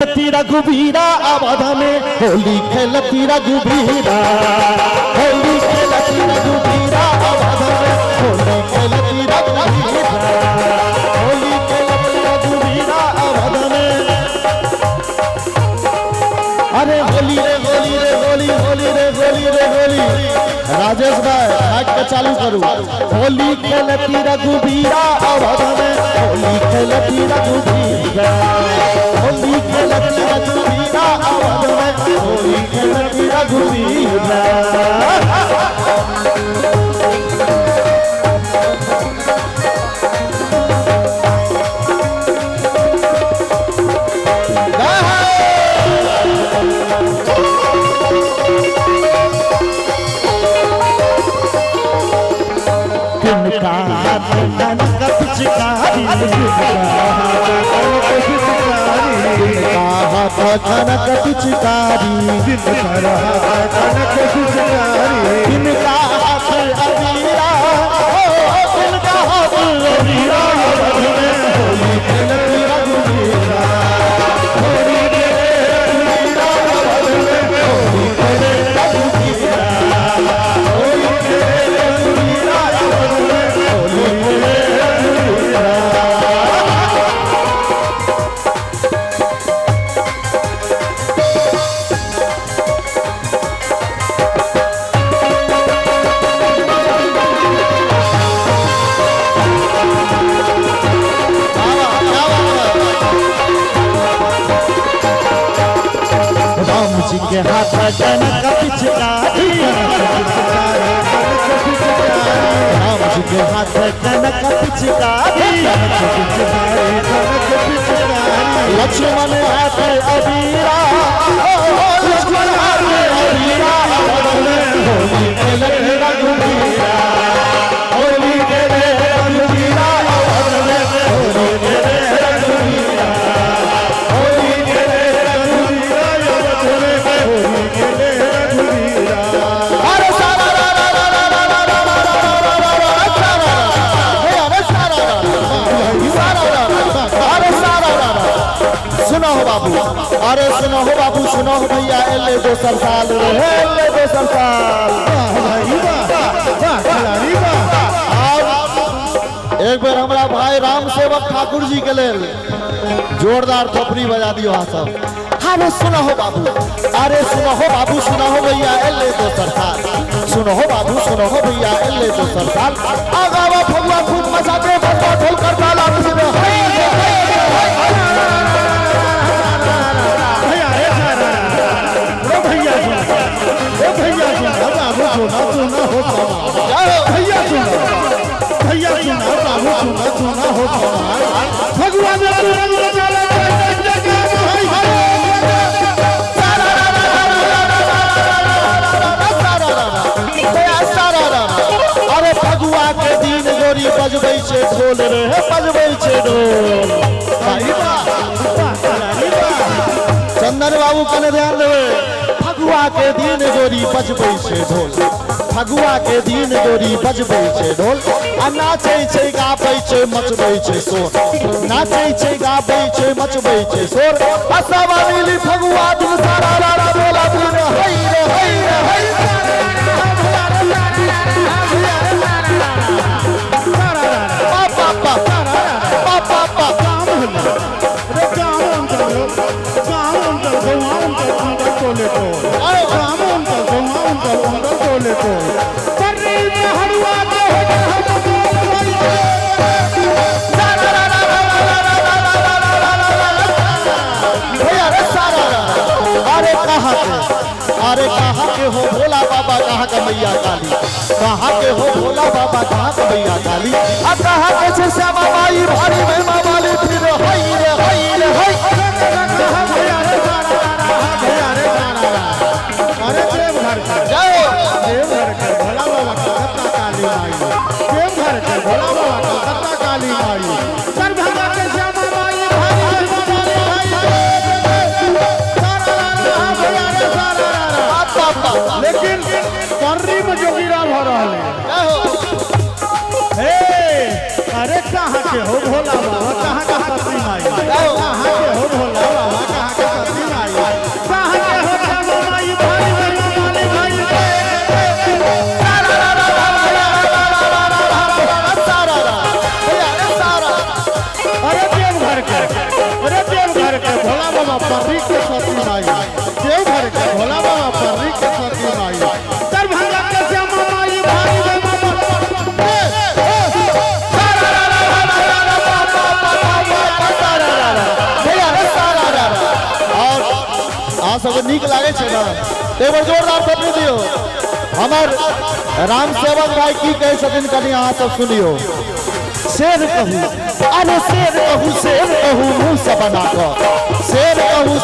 रघुबीरा आवाज में होली खेलती रघुबीरा, होली खेलती रघुबीरा आवाज में होली खेलती रघुबीरा, होली खेलती रघुबीरा आवाज में। अरे होली रे होली रे होली होली रे होली रे होली। राजेश भाई माइक के चालू करूँ। होली खेलती रघुबीरा आवाज में होली खेलती रघुबीरा, होली खेलती रघुबीरा आवाज में होली खेलती रघुबीरा। किनका हाथ कनक पिचकारी, किनका हाथ कनक पिचकारी, किनका हाथ अबीरा, किनका हाथ अबीरा। होली खेलती रघुबीरा, होली खेलती रघुबीरा, होली खेलती रघुबीरा, होली खेलती रघुबीरा, होली खेलती जी के हाथ कनक पिचकारी, राम जी के हाथ कनक पिचकारी, लक्ष्मण हाथ अबीरा, लक्ष्मण हाथ अबीरा। होली खेलती रघुबीरा, होली खेले रघुबीरा, होली खेले रघुबीरा, होली खेले रघुबीरा, होली खेले रघुबीरा। अरे सारा रा रा रा रा रा रा रा रा रा रा रा सारा, अरे सारा रा सारा रा, अरे सारा रा। सुनो हो बाबू, अरे सुनो हो बाबू, सुनो हो भैया। एले दोसर साल रे, एले दोसर साल। एक बार हमारा भाई राम सेवक ठाकुर जी के लेल जोरदार थोपड़ी बजा दियो हाँ सब। अरे सुनो हो बाबू, अरे सुनो हो बाबू, सुनो हो भैया। एले दोसर साल, सुनो हो बाबू, सुनो हो भैया। एले दोसर साल। आगावा फगुआ खूब मचाते बंदा ढोल कर डाला भैया। सुना सुना हो भैया, सुना भैया, सुना बाबू, सुना सुना हो भगवान। अरे फगुआ के दिन गोरी बजबै छै ढोल रे, बजबै छै ढोल। चंदन बाबू कने ध्यान देवे। फगुआ के दिन गोरी बजबै छै ढोल, फगुआ के दिन गोरी बजबै छै ढोल। आ नाचै छै गाबै छै मचबै छै शोर, नाचै छै गाबै छै मचबै छै शोर। आ सब मिली फगुआ दिन सारा रा रा बोला दिन हई रे हई रे हई। पापा पापा पापा पापा अरे कहाँ के हो भोला बाबा, कहाँ का मैया काली, कहाँ के हो भोला बाबा, कहाँ का मैया काली। आ कहाँ के से श्यामा माई भारी महिमा वाली फिर हई रे हई रे हई। अरे देवघर के भोला बाबा कलकत्ता काली माई, देवघर के भोला बाबा कलकत्ता काली माई, दरभंगा के श्यामा माई भारी महिमा वाली भाई। लेकिन कर्री में जोगिरा भर रहा है। अरे कहाँ के हो भोला बाबा कहाँ का सती माई कहाँ के हो भोला बाबा कहाँ का सती माई कहाँ के हो श्यामा माई भाई वाली भाई अरे देवघर के भोला बाबा पर्री के सती माई देवघर के भोला बाबा पर्री के सती माई दरभंगा के श्यामा माई भाई सब नीक लागे छे ना एक बार जोरदार ताली दियो हमर राम सेवक भाई की कहे छथिन कनी अहाँ सब सुनियो शेर कहू अरे शेर कहू मुंह से बना कर शेर कहू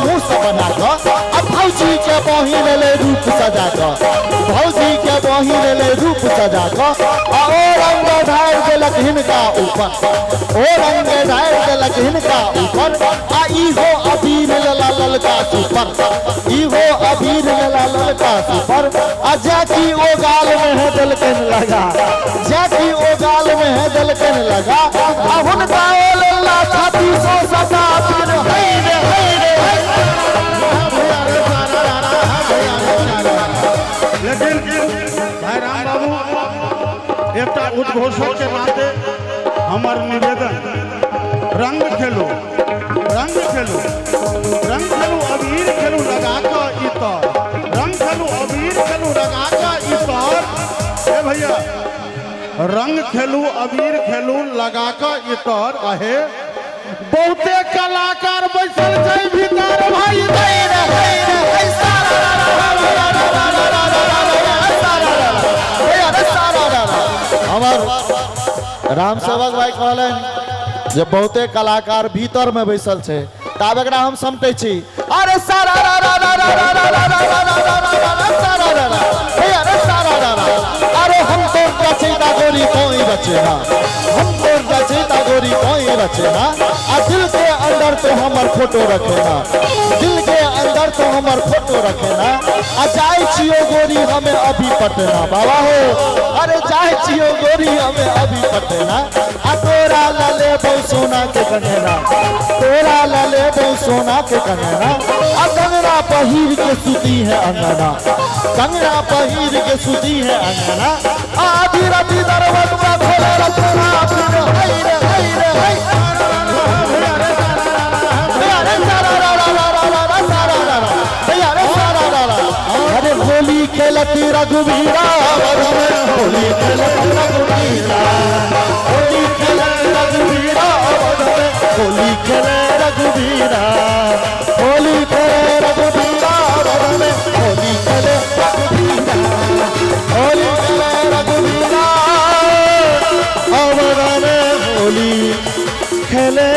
मुंह से बना कर अब भौजी के बहिन ले रूप सजा कर भौजी के बहिन ले रूप सजा कर ओ रंग धार देलक हिनका ऊपर ओ रंग धार देलक हिनका ऊपर आ इहो अबीर लला ललका सुपर इहो अबीर लला ललका सुपर आ जाकी ओ गाल में है दलकन लगा जाकी ओ गाल में है दलकन लगा आ हुनका ओ लल्ला छाती सो सदा फिर है रे लेकिन भाई राम बाबू एकटा उद्घोषक के नाते हमर निवेदन रंग खेलो अबीर खेलू लगा कर इतर रंग खेलू अबीर खेलू लगा कर इतर ए भैया रंग खेलू अबीर खेलू लगा कर इतर आहे बहुते कलाकार बैसल छै भीतर भाई हमर राम सेवक भाई कहलन जे बहुते कलाकार भीतर में बैसल छे ताब एकरा हम समझै छी अरे सारा अरे हम तो रचेता गोरी कोई रचेना हम तो रचेता गोरी कोई रचेना आ दिल के अंदर तो हमर फोटो रखेना दिल के अंदर तो हमर फोटो रखेना आ जाय छियो गोरी हमें अभी पटना बाबा हो अरे जाय छियो गोरी हमें अभी पटना आ तोरा लाले बहु सोना के कन्हैया तोरा लाले बहु सोना के कन्हैया आ कंगना पहिर के सुती है अंगना कंगना पहिर के सुती है अंगना आधी राती दरवाजा खोले रखना फिर हाय रे अरे होली खेलती रघुवीरा होली खेलती रघुवीरा होली खेलती रघुवीरा होली खेले रघुवीरा होली खेले रघुवीरा होली खेले रघुवीरा होली खेले रघुवीरा होली खेले